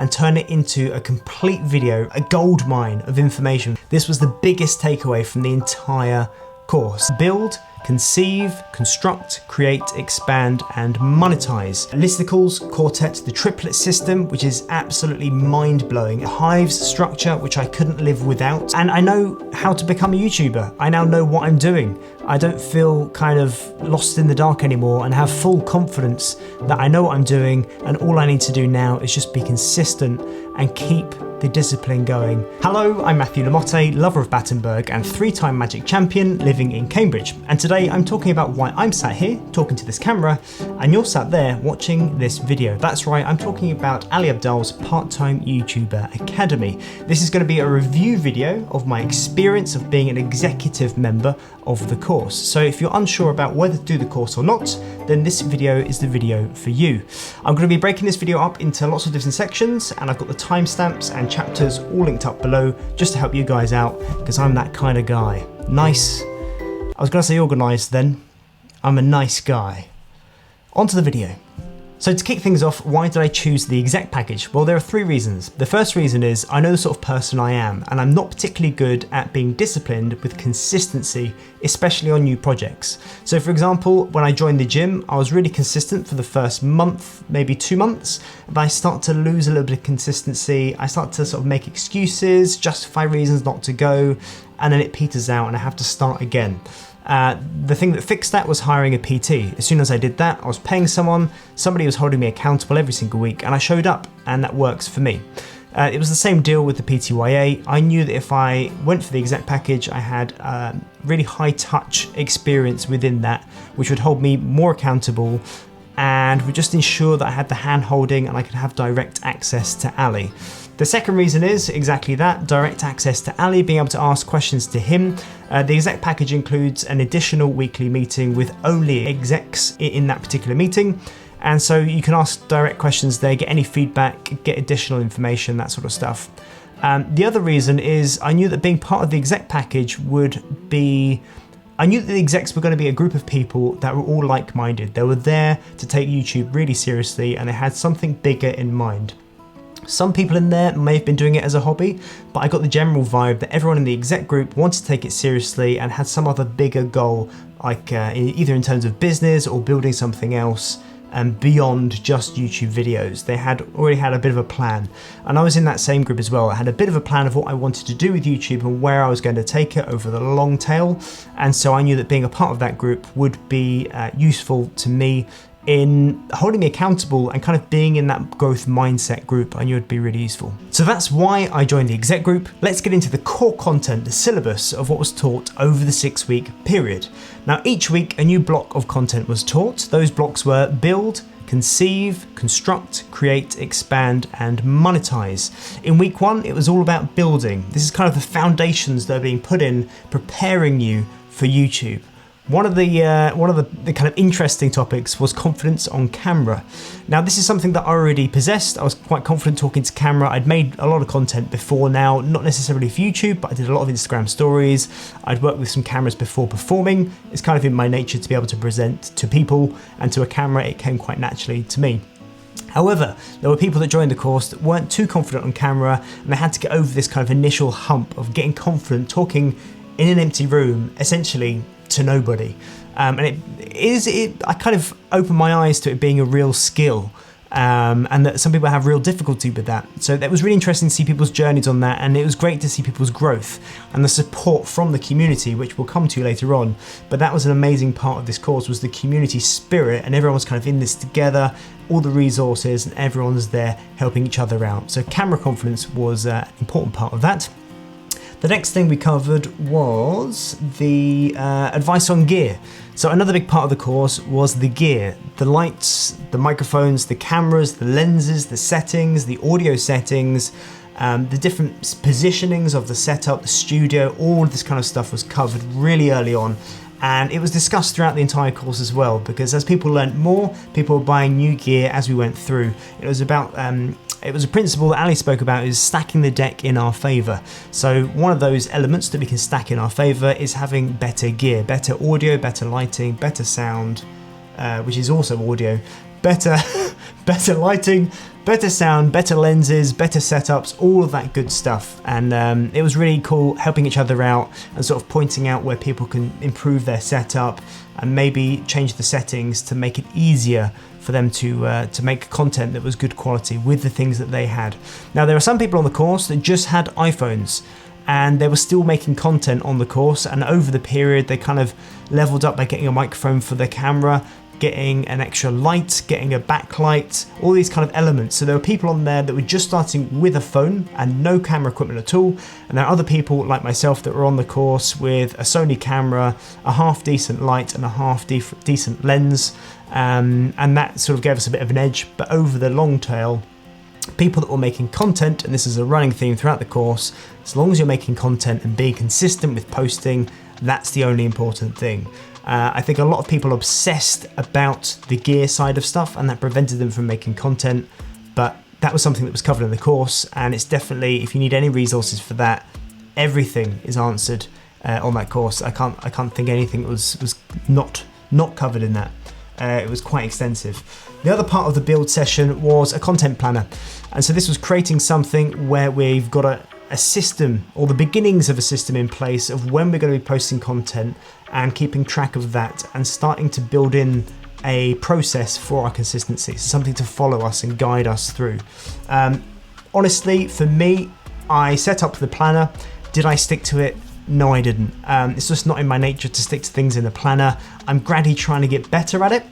and turn it into a complete video, a gold mine of information. This was the biggest takeaway from the entire course. Build, conceive, construct, create, expand, and monetize. Listicles, quartet, the triplet system, which is absolutely mind-blowing. Hives structure, which I couldn't live without. And I know how to become a YouTuber. I now know what I'm doing. I don't feel kind of lost in the dark anymore and have full confidence that I know what I'm doing, and all I need to do now is just be consistent and keep the discipline going. Hello, I'm Matthew Lamotte, lover of Battenburg and 3-time Magic champion living in Cambridge. And today I'm talking about why I'm sat here talking to this camera and you're sat there watching this video. That's right, I'm talking about Ali Abdaal's Part-Time YouTuber Academy. This is going to be a review video of my experience of being an executive member of the course. So if you're unsure about whether to do the course or not, then this video is the video for you. I'm going to be breaking this video up into lots of different sections, and I've got the timestamps and chapters all linked up below just to help you guys out, because I'm that kind of guy. Nice. I was going to say organised then. I'm a nice guy. On to the video. So to kick things off, why did I choose the exec package? Well, there are 3 reasons. The first reason is I know the sort of person I am, and I'm not particularly good at being disciplined with consistency, especially on new projects. So for example, when I joined the gym, I was really consistent for the first month, maybe 2 months, but I start to lose a little bit of consistency. I start to sort of make excuses, justify reasons not to go, and then it peters out and I have to start again. The thing that fixed that was hiring a PT. As soon as I did that, I was paying somebody was holding me accountable every single week, and I showed up, and that works for me. It was the same deal with the PTYA. I knew that if I went for the exec package, I had really high touch experience within that, which would hold me more accountable and would just ensure that I had the hand holding and I could have direct access to Ali. The second reason is exactly that, direct access to Ali, being able to ask questions to him. The exec package includes an additional weekly meeting with only execs in that particular meeting. And so you can ask direct questions there, get any feedback, get additional information, that sort of stuff. The other reason is I knew that being part of the exec package I knew that the execs were going to be a group of people that were all like-minded. They were there to take YouTube really seriously, and they had something bigger in mind. Some people in there may have been doing it as a hobby, but I got the general vibe that everyone in the exec group wanted to take it seriously and had some other bigger goal, like either in terms of business or building something else beyond just YouTube videos. They had already had a bit of a plan, and I was in that same group as well. I had a bit of a plan of what I wanted to do with YouTube and where I was going to take it over the long tail, and so I knew that being a part of that group would be useful to me in holding me accountable and kind of being in that growth mindset group. I knew it'd be really useful. So that's why I joined the exec group. Let's get into the core content, the syllabus of what was taught over the 6-week period. Now each week a new block of content was taught. Those blocks were build, conceive, construct, create, expand, and monetize. In week 1, it was all about building. This is kind of the foundations that are being put in, preparing you for YouTube. One of the kind of interesting topics was confidence on camera. Now this is something that I already possessed. I was quite confident talking to camera. I'd made a lot of content before now, not necessarily for YouTube, but I did a lot of Instagram stories. I'd worked with some cameras before performing. It's kind of in my nature to be able to present to people, and to a camera it came quite naturally to me. However, there were people that joined the course that weren't too confident on camera, and they had to get over this kind of initial hump of getting confident talking in an empty room, essentially to nobody. And I kind of opened my eyes to it being a real skill, and that some people have real difficulty with that. So that was really interesting to see people's journeys on that, and it was great to see people's growth and the support from the community, which we'll come to later on. But that was an amazing part of this course, was the community spirit, and everyone was kind of in this together, all the resources, and everyone's there helping each other out. So camera confidence was an important part of that. The next thing we covered was the advice on gear. So another big part of the course was the gear, the lights, the microphones, the cameras, the lenses, the settings, the audio settings, the different positionings of the setup, the studio, all of this kind of stuff was covered really early on. And it was discussed throughout the entire course as well, because as people learnt more, people were buying new gear as we went through. It was about it was a principle that Ali spoke about, is stacking the deck in our favour. So one of those elements that we can stack in our favour is having better gear, better audio, better lighting, better sound, which is also audio, better better lighting, better sound, better lenses, better setups, all of that good stuff. And it was really cool helping each other out and sort of pointing out where people can improve their setup and maybe change the settings to make it easier for them to make content that was good quality with the things that they had. Now, there are some people on the course that just had iPhones and they were still making content on the course, and over the period they kind of leveled up by getting a microphone for their camera, getting an extra light, getting a backlight, all these kind of elements. So there were people on there that were just starting with a phone and no camera equipment at all, and there are other people like myself that were on the course with a Sony camera, a half decent light and a half decent lens, and that sort of gave us a bit of an edge. But over the long tail, people that were making content, and this is a running theme throughout the course, as long as you're making content and being consistent with posting, that's the only important thing. I think a lot of people obsessed about the gear side of stuff, and that prevented them from making content, but that was something that was covered in the course, and it's definitely, if you need any resources for that, everything is answered on that course. I can't think anything that was not covered in that. It was quite extensive. The other part of the build session was a content planner, and so this was creating something where we've got a system, or the beginnings of a system in place of when we're going to be posting content and keeping track of that and starting to build in a process for our consistency, so something to follow us and guide us through. Honestly, for me, I set up the planner. Did I stick to it? No, I didn't. It's just not in my nature to stick to things in the planner. I'm gradually trying to get better at it.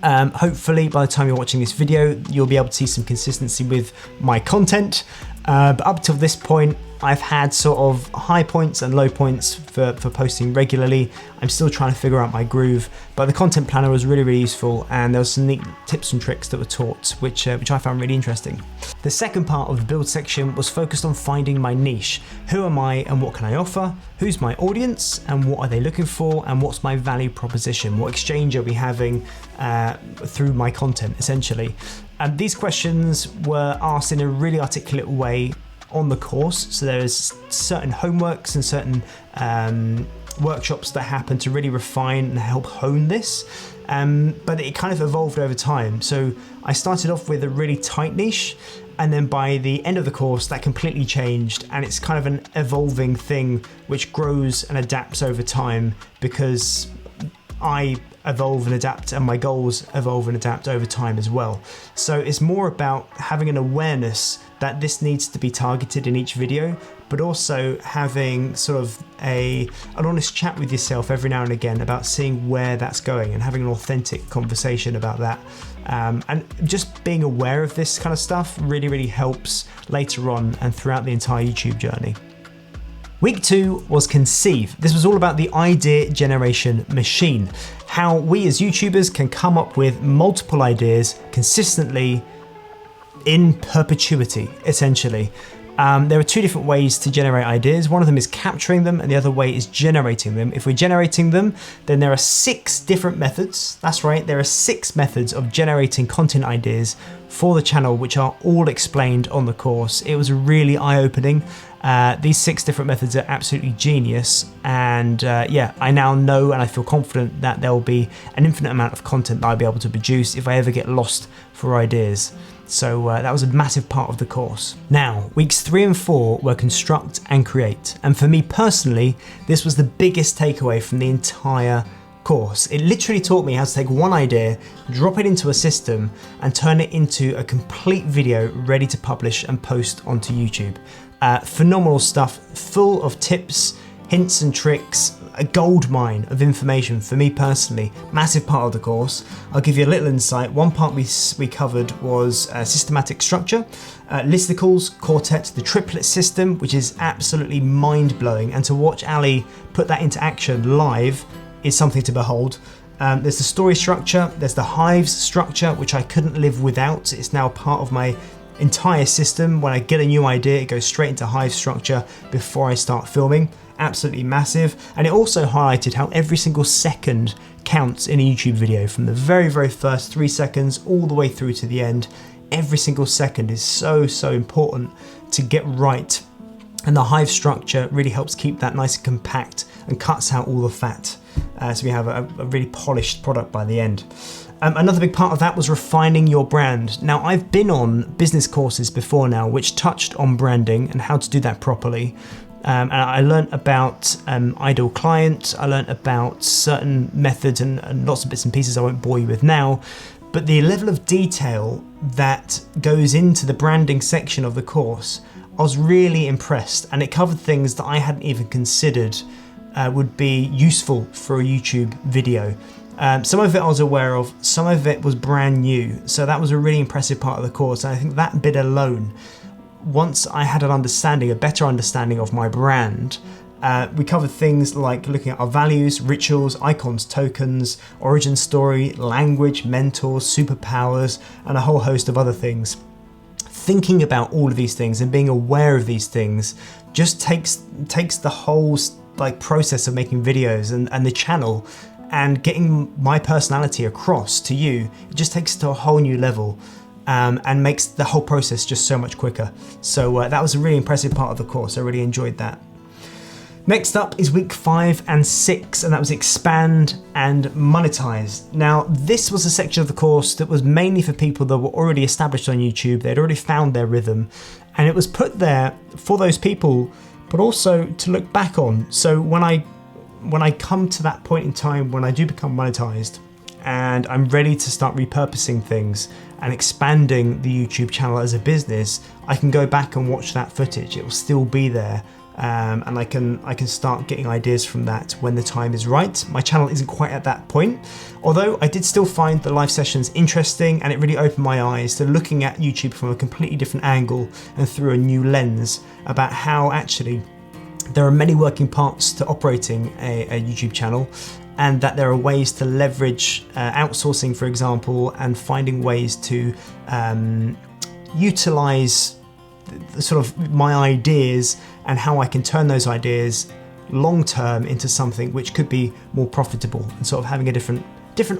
Hopefully by the time you're watching this video, you'll be able to see some consistency with my content. But up till this point, I've had sort of high points and low points for posting regularly. I'm still trying to figure out my groove, but the content planner was really, really useful, and there was some neat tips and tricks that were taught, which I found really interesting. The second part of the build section was focused on finding my niche. Who am I and what can I offer? Who's my audience and what are they looking for? And what's my value proposition? What exchange are we having through my content, essentially? And these questions were asked in a really articulate way on the course. So there's certain homeworks and certain workshops that happen to really refine and help hone this. But it kind of evolved over time. So I started off with a really tight niche, and then by the end of the course, that completely changed, and it's kind of an evolving thing which grows and adapts over time because I evolve and adapt, and my goals evolve and adapt over time as well. So it's more about having an awareness that this needs to be targeted in each video, but also having sort of an honest chat with yourself every now and again about seeing where that's going and having an authentic conversation about that. And just being aware of this kind of stuff really, really helps later on and throughout the entire YouTube journey. Week 2 was Conceive. This was all about the idea generation machine, how we as YouTubers can come up with multiple ideas consistently in perpetuity, essentially. There are two different ways to generate ideas. One of them is capturing them, and the other way is generating them. If we're generating them, then there are 6 different methods. That's right, there are 6 methods of generating content ideas for the channel, which are all explained on the course. It was really eye-opening. These 6 different methods are absolutely genius, and yeah, I now know and I feel confident that there will be an infinite amount of content that I'll be able to produce if I ever get lost for ideas. So that was a massive part of the course. Now, weeks 3 and 4 were Construct and Create, and for me personally, this was the biggest takeaway from the entire course. It literally taught me how to take one idea, drop it into a system, and turn it into a complete video ready to publish and post onto YouTube. Phenomenal stuff, full of tips, hints and tricks, a gold mine of information for me personally. Massive part of the course. I'll give you a little insight. One part we covered was systematic structure, listicles, quartet, the triplet system, which is absolutely mind-blowing, and to watch Ali put that into action live is something to behold. There's the story structure, there's the hives structure, which I couldn't live without. It's now part of my entire system. When I get a new idea, it goes straight into hive structure before I start filming. Absolutely massive. And it also highlighted how every single second counts in a YouTube video, from the very, very first 3 seconds all the way through to the end. Every single second is so, so important to get right. And the hive structure really helps keep that nice and compact and cuts out all the fat. So we have a really polished product by the end. Another big part of that was refining your brand. Now, I've been on business courses before now, which touched on branding and how to do that properly. And I learned about ideal client, I learned about certain methods and lots of bits and pieces I won't bore you with now. But the level of detail that goes into the branding section of the course, I was really impressed, and it covered things that I hadn't even considered would be useful for a YouTube video. Some of it I was aware of, some of it was brand new, so that was a really impressive part of the course, and I think that bit alone, once I had a better understanding of my brand, we covered things like looking at our values, rituals, icons, tokens, origin story, language, mentors, superpowers, and a whole host of other things. Thinking about all of these things and being aware of these things just takes the whole process of making videos and the channel and getting my personality across to you. It just takes it to a whole new level. And makes the whole process just so much quicker. So that was a really impressive part of the course. I really enjoyed that. Next up is week 5 and 6, and that was expand and monetize. Now, this was a section of the course that was mainly for people that were already established on YouTube. They'd already found their rhythm, and it was put there for those people, but also to look back on. So when I come to that point in time when I do become monetized, and I'm ready to start repurposing things and expanding the YouTube channel as a business, I can go back and watch that footage. It will still be there, and I can start getting ideas from that when the time is right. My channel isn't quite at that point, although I did still find the live sessions interesting, and it really opened my eyes to looking at YouTube from a completely different angle and through a new lens about how actually there are many working parts to operating a YouTube channel, and that there are ways to leverage outsourcing, for example, and finding ways to utilize sort of my ideas and how I can turn those ideas long term into something which could be more profitable, and sort of having a different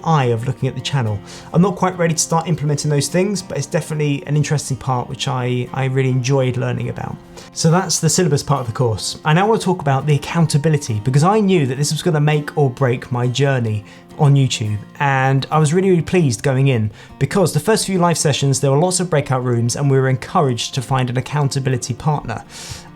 eye of looking at the channel. I'm not quite ready to start implementing those things, but it's definitely an interesting part which I really enjoyed learning about. So that's the syllabus part of the course. I now want to talk about the accountability, because I knew that this was going to make or break my journey on YouTube, and I was really pleased going in, because the first few live sessions there were lots of breakout rooms and we were encouraged to find an accountability partner.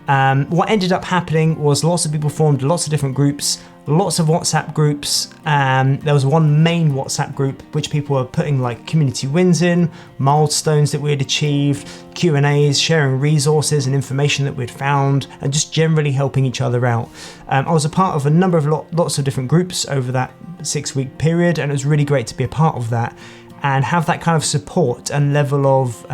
What ended up happening was lots of people formed lots of different groups, lots of WhatsApp groups. There was one main WhatsApp group which people were putting like community wins in, milestones that we had achieved, Q&As, sharing resources and information that we'd found, and just generally helping each other out. I was a part of a number of lots of different groups over that 6-week period, and it was really great to be a part of that and have that kind of support and level of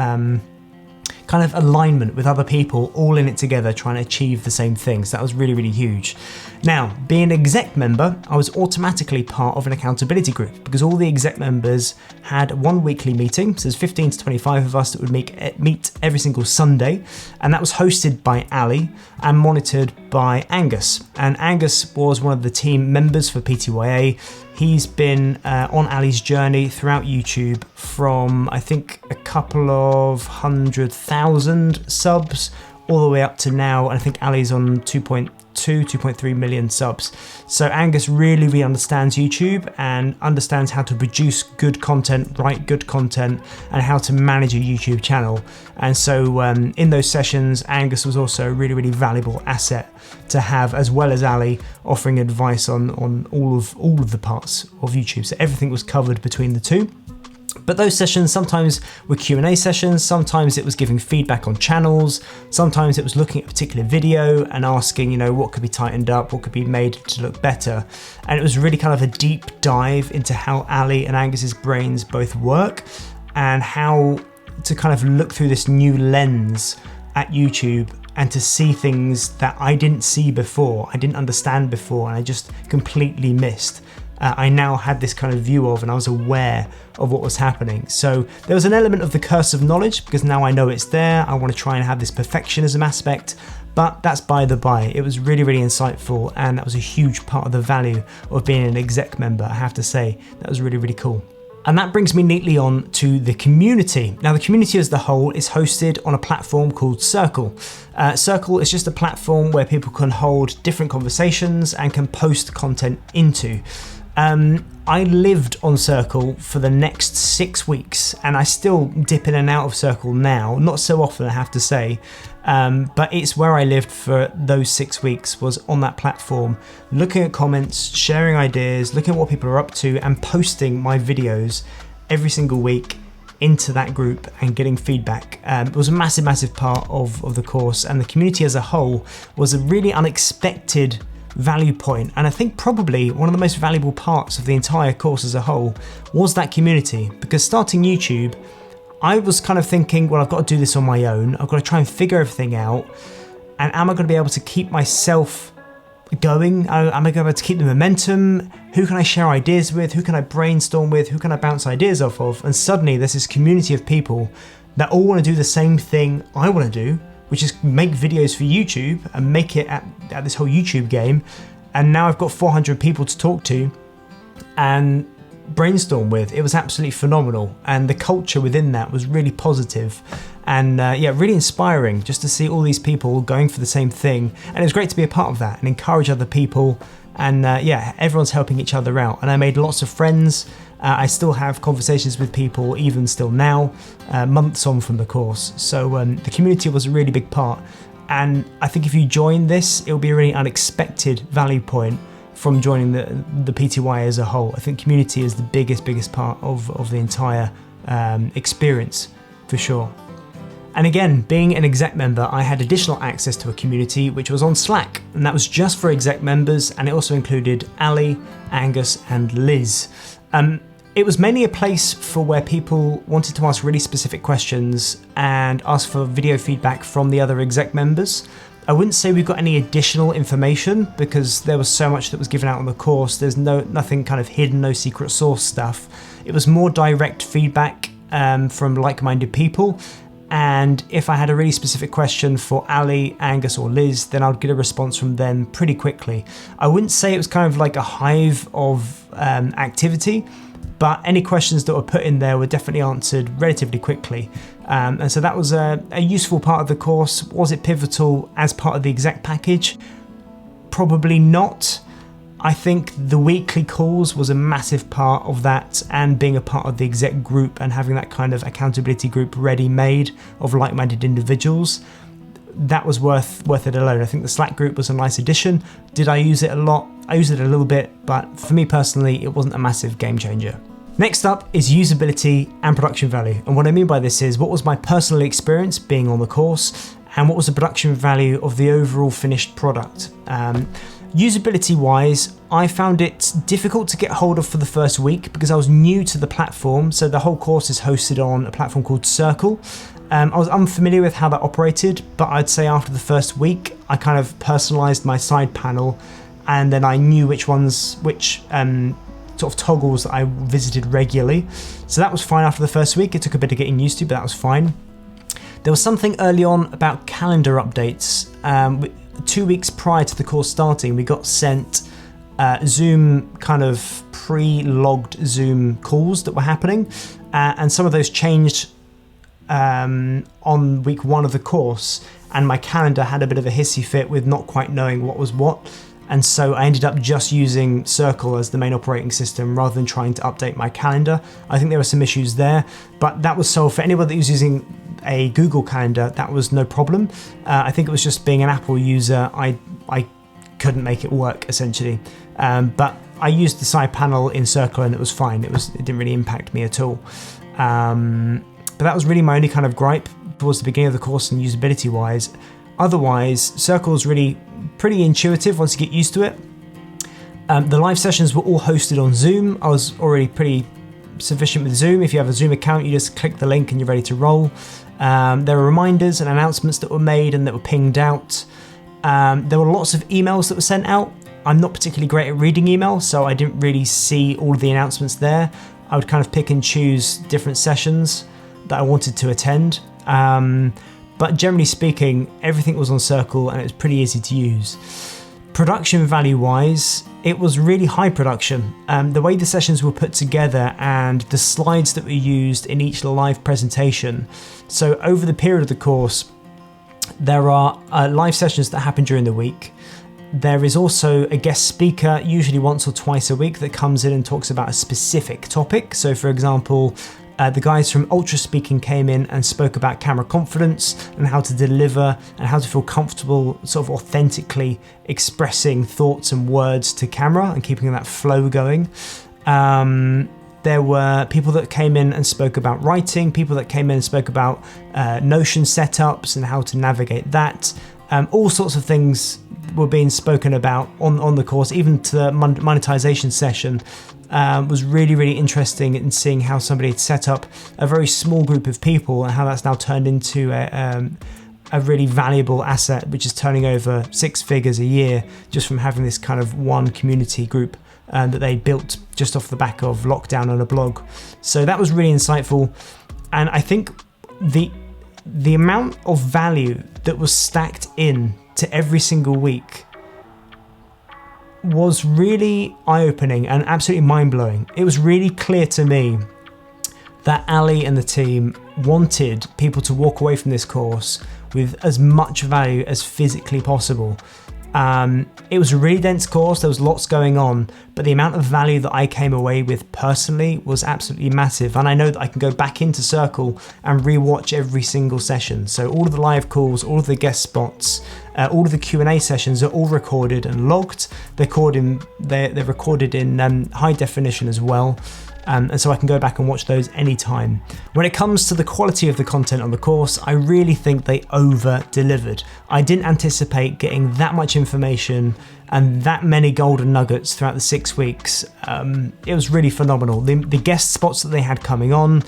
kind of alignment with other people all in it together trying to achieve the same things. That was really, really huge. Now, being an exec member, I was automatically part of an accountability group because all the exec members had one weekly meeting. So there's 15 to 25 of us that would meet every single Sunday, and that was hosted by Ali and monitored by Angus. And Angus was one of the team members for PTYA. He's been on Ali's journey throughout YouTube from, I think, a couple of 100,000 subs all the way up to now. And I think Ali's on 2.3 million subs. So Angus really understands YouTube and understands how to produce good content, write good content, and how to manage a YouTube channel. And so in those sessions, Angus was also a really valuable asset to have, as well as Ali offering advice on all of the parts of YouTube. So everything was covered between the two. But those sessions sometimes were Q&A sessions, sometimes it was giving feedback on channels, sometimes it was looking at a particular video and asking, what could be tightened up, what could be made to look better. And it was really kind of a deep dive into how Ali and Angus's brains both work and how to kind of look through this new lens at YouTube and to see things that I didn't see before, I didn't understand before, and I just completely missed. I now had this kind of view of, and I was aware of what was happening. So there was an element of the curse of knowledge, because now I know it's there. I want to try and have this perfectionism aspect, but that's by the by. It was really insightful, and that was a huge part of the value of being an exec member, I have to say. That was really cool. And that brings me neatly on to the community. Now, the community as the whole is hosted on a platform called Circle. Circle is just a platform where people can hold different conversations and can post content into. I lived on Circle for the next 6 weeks, and I still dip in and out of Circle now, not so often I have to say, but it's where I lived for those 6 weeks, was on that platform, looking at comments, sharing ideas, looking at what people are up to, and posting my videos every single week into that group and getting feedback. It was a massive part of the course, and the community as a whole was a really unexpected value point, and I think probably one of the most valuable parts of the entire course as a whole was that community. Because starting YouTube, I was kind of thinking, well, I've got to do this on my own, I've got to try and figure everything out, and am I going to be able to keep myself going? Am I going to be able to keep the momentum? Who can I share ideas with? Who can I brainstorm with? Who can I bounce ideas off of? And suddenly there's this community of people that all want to do the same thing I want to do, which is make videos for YouTube and make it at this whole YouTube game. And now I've got 400 people to talk to and brainstorm with. It was absolutely phenomenal. And the culture within that was really positive and really inspiring, just to see all these people going for the same thing. And it was great to be a part of that and encourage other people. And everyone's helping each other out. And I made lots of friends. I still have conversations with people even still now, months on from the course. So the community was a really big part. And I think if you join this, it'll be a really unexpected value point from joining the PTYA as a whole. I think community is the biggest part of the entire experience, for sure. And again, being an exec member, I had additional access to a community which was on Slack, and that was just for exec members, and it also included Ali, Angus, and Liz. It was mainly a place for where people wanted to ask really specific questions and ask for video feedback from the other exec members. I wouldn't say we got any additional information because there was so much that was given out on the course. There's nothing kind of hidden, no secret source stuff. It was more direct feedback from like-minded people. And if I had a really specific question for Ali, Angus, or Liz, then I'd get a response from them pretty quickly. I wouldn't say it was kind of like a hive of activity, but any questions that were put in there were definitely answered relatively quickly. And so that was a useful part of the course. Was it pivotal as part of the exec package? Probably not. I think the weekly calls was a massive part of that, and being a part of the exec group and having that kind of accountability group ready-made of like-minded individuals, that was worth it alone. I think the Slack group was a nice addition. Did I use it a lot? I used it a little bit, but for me personally, it wasn't a massive game changer. Next up is usability and production value. And what I mean by this is, what was my personal experience being on the course, and what was the production value of the overall finished product? Usability wise, I found it difficult to get hold of for the first week because I was new to the platform. So the whole course is hosted on a platform called Circle. I was unfamiliar with how that operated, but I'd say after the first week, I kind of personalized my side panel, and then I knew which sort of toggles that I visited regularly. So that was fine after the first week. It took a bit of getting used to, but that was fine. There was something early on about calendar updates. 2 weeks prior to the course starting, we got sent Zoom kind of pre-logged Zoom calls that were happening, and some of those changed on week 1 of the course, and my calendar had a bit of a hissy fit with not quite knowing what was what, and so I ended up just using Circle as the main operating system rather than trying to update my calendar. I think there were some issues there, but that was solved. For anybody that was using a Google Calendar, that was no problem. I think it was just being an Apple user, I couldn't make it work essentially. But I used the side panel in Circle and it was fine. It didn't really impact me at all. But that was really my only kind of gripe towards the beginning of the course and usability wise. Otherwise, Circle is really pretty intuitive once you get used to it. The live sessions were all hosted on Zoom. I was already pretty sufficient with Zoom. If you have a Zoom account, you just click the link and you're ready to roll. There were reminders and announcements that were made and that were pinged out. There were lots of emails that were sent out. I'm not particularly great at reading email, so I didn't really see all of the announcements there. I would kind of pick and choose different sessions that I wanted to attend. But generally speaking, everything was on Circle and it was pretty easy to use. Production value wise, it was really high production. The way the sessions were put together and the slides that were used in each live presentation. So over the period of the course, there are live sessions that happen during the week. There is also a guest speaker, usually once or twice a week, that comes in and talks about a specific topic. So for example, the guys from Ultra Speaking came in and spoke about camera confidence and how to deliver and how to feel comfortable sort of authentically expressing thoughts and words to camera and keeping that flow going. There were people that came in and spoke about writing, people that came in and spoke about Notion setups and how to navigate that. All sorts of things were being spoken about on the course. Even to the monetization session was really, really interesting in seeing how somebody had set up a very small group of people and how that's now turned into a really valuable asset, which is turning over 6 figures a year just from having this kind of one community group that they built just off the back of lockdown on a blog. So that was really insightful. And I think the amount of value that was stacked in to every single week was really eye-opening and absolutely mind-blowing. It was really clear to me that Ali and the team wanted people to walk away from this course with as much value as physically possible. It was a really dense course, there was lots going on, but the amount of value that I came away with personally was absolutely massive. And I know that I can go back into Circle and rewatch every single session. So all of the live calls, all of the guest spots, all of the Q&A sessions are all recorded and logged. They're recorded in high definition as well. And so I can go back and watch those anytime. When it comes to the quality of the content on the course, I really think they over-delivered. I didn't anticipate getting that much information and that many golden nuggets throughout the 6 weeks. It was really phenomenal. The guest spots that they had coming on,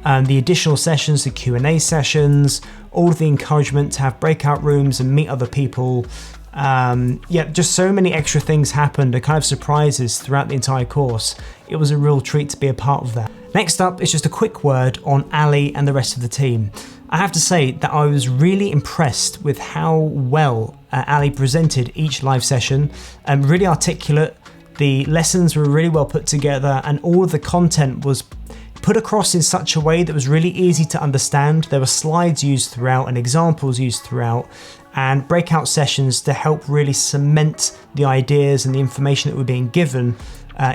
the additional sessions, the Q&A sessions, all of the encouragement to have breakout rooms and meet other people. Just so many extra things happened and kind of surprises throughout the entire course. It was a real treat to be a part of that. Next up is just a quick word on Ali and the rest of the team. I have to say that I was really impressed with how well Ali presented each live session. Really articulate, the lessons were really well put together, and all of the content was put across in such a way that was really easy to understand. There were slides used throughout and examples used throughout, and breakout sessions to help really cement the ideas and the information that were being given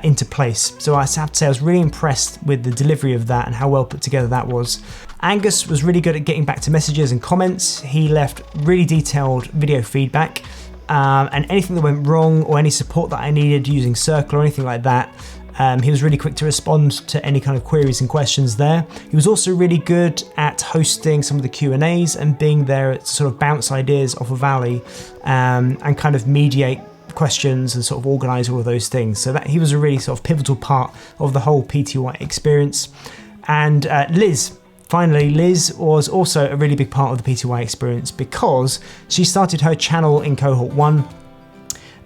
into place. So I have to say I was really impressed with the delivery of that and how well put together that was. Angus was really good at getting back to messages and comments. He left really detailed video feedback, and anything that went wrong or any support that I needed using Circle or anything like that, he was really quick to respond to any kind of queries and questions there. He was also really good at hosting some of the Q&As and being there to sort of bounce ideas off of Ali and kind of mediate questions and sort of organise all of those things. So that he was a really sort of pivotal part of the whole PTYA experience. And Liz was also a really big part of the PTYA experience because she started her channel in cohort 1.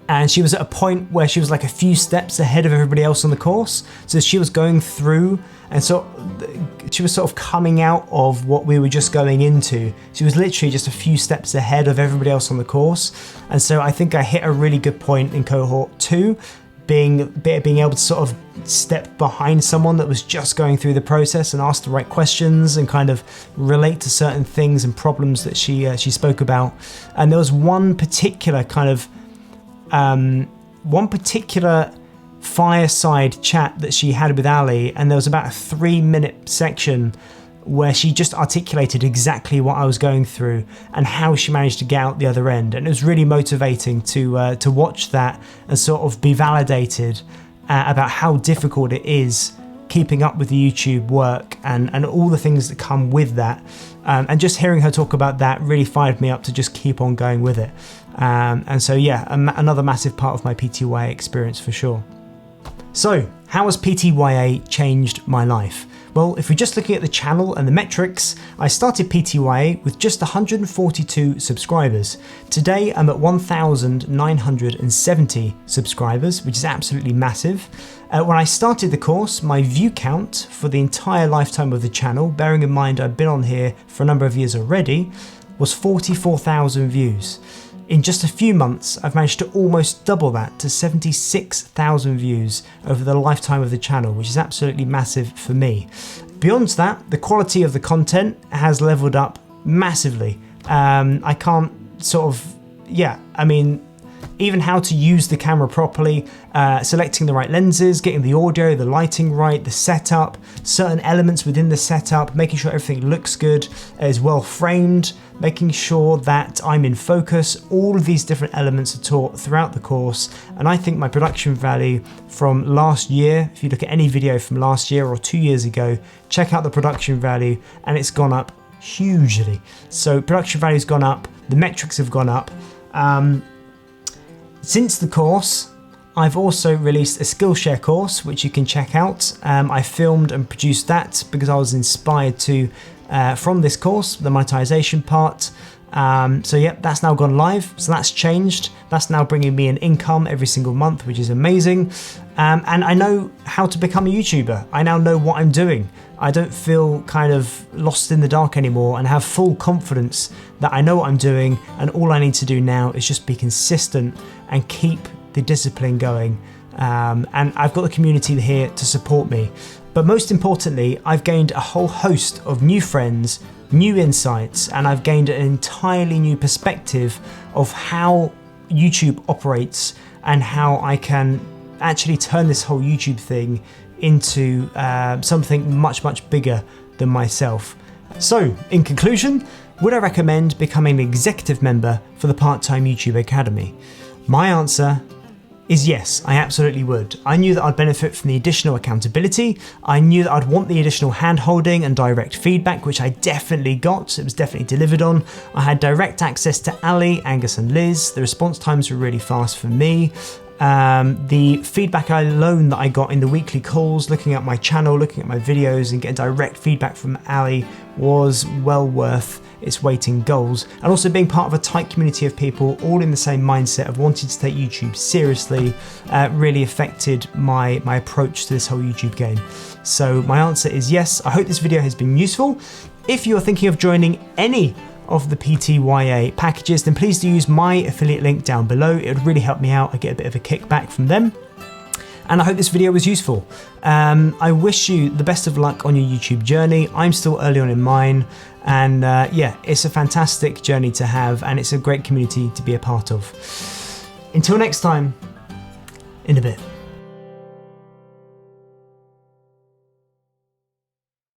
And she was at a point where she was like a few steps ahead of everybody else on the course. So she was going through, and so she was sort of coming out of what we were just going into. She was literally just a few steps ahead of everybody else on the course. And so I think I hit a really good point in cohort 2, being able to sort of step behind someone that was just going through the process and ask the right questions and kind of relate to certain things and problems that she spoke about. And there was one particular fireside chat that she had with Ali, and there was about a 3-minute section where she just articulated exactly what I was going through and how she managed to get out the other end. And it was really motivating to watch that and sort of be validated about how difficult it is keeping up with the YouTube work and all the things that come with that. And just hearing her talk about that really fired me up to just keep on going with it. And so yeah, another massive part of my PTYA experience for sure. So how has PTYA changed my life? Well, if we're just looking at the channel and the metrics, I started PTYA with just 142 subscribers. Today I'm at 1,970 subscribers, which is absolutely massive. When I started the course, my view count for the entire lifetime of the channel, bearing in mind I've been on here for a number of years already, was 44,000 views. In just a few months, I've managed to almost double that to 76,000 views over the lifetime of the channel, which is absolutely massive for me. Beyond that, the quality of the content has leveled up massively. I can't even how to use the camera properly, selecting the right lenses, getting the audio, the lighting right, the setup, certain elements within the setup, making sure everything looks good, is well framed, making sure that I'm in focus. All of these different elements are taught throughout the course, and I think my production value from last year, if you look at any video from last year or 2 years ago, check out the production value, and it's gone up hugely. So production value's gone up, the metrics have gone up. Since the course, I've also released a Skillshare course, which you can check out. I filmed and produced that because I was inspired to from this course, the monetization part. So yeah, that's now gone live. So that's changed. That's now bringing me an income every single month, which is amazing. And I know how to become a YouTuber. I now know what I'm doing. I don't feel kind of lost in the dark anymore, and have full confidence that I know what I'm doing, and all I need to do now is just be consistent and keep the discipline going. And I've got the community here to support me. But most importantly, I've gained a whole host of new friends, new insights, and I've gained an entirely new perspective of how YouTube operates and how I can actually turn this whole YouTube thing into something much, much bigger than myself. So, in conclusion, would I recommend becoming an executive member for the Part-Time YouTube Academy? My answer is yes, I absolutely would. I knew that I'd benefit from the additional accountability. I knew that I'd want the additional hand-holding and direct feedback, which I definitely got. It was definitely delivered on. I had direct access to Ali, Angus and Liz. The response times were really fast for me. The feedback alone that I got in the weekly calls, looking at my channel, looking at my videos and getting direct feedback from Ali was well worth its weight in gold. And also being part of a tight community of people all in the same mindset of wanting to take YouTube seriously really affected my approach to this whole YouTube game. So my answer is yes. I hope this video has been useful. If you're thinking of joining any of the PTYA packages, then please do use my affiliate link down below. It would really help me out. I get a bit of a kickback from them. And I hope this video was useful. I wish you the best of luck on your YouTube journey. I'm still early on in mine, and yeah, it's a fantastic journey to have, and it's a great community to be a part of. Until next time, in a bit.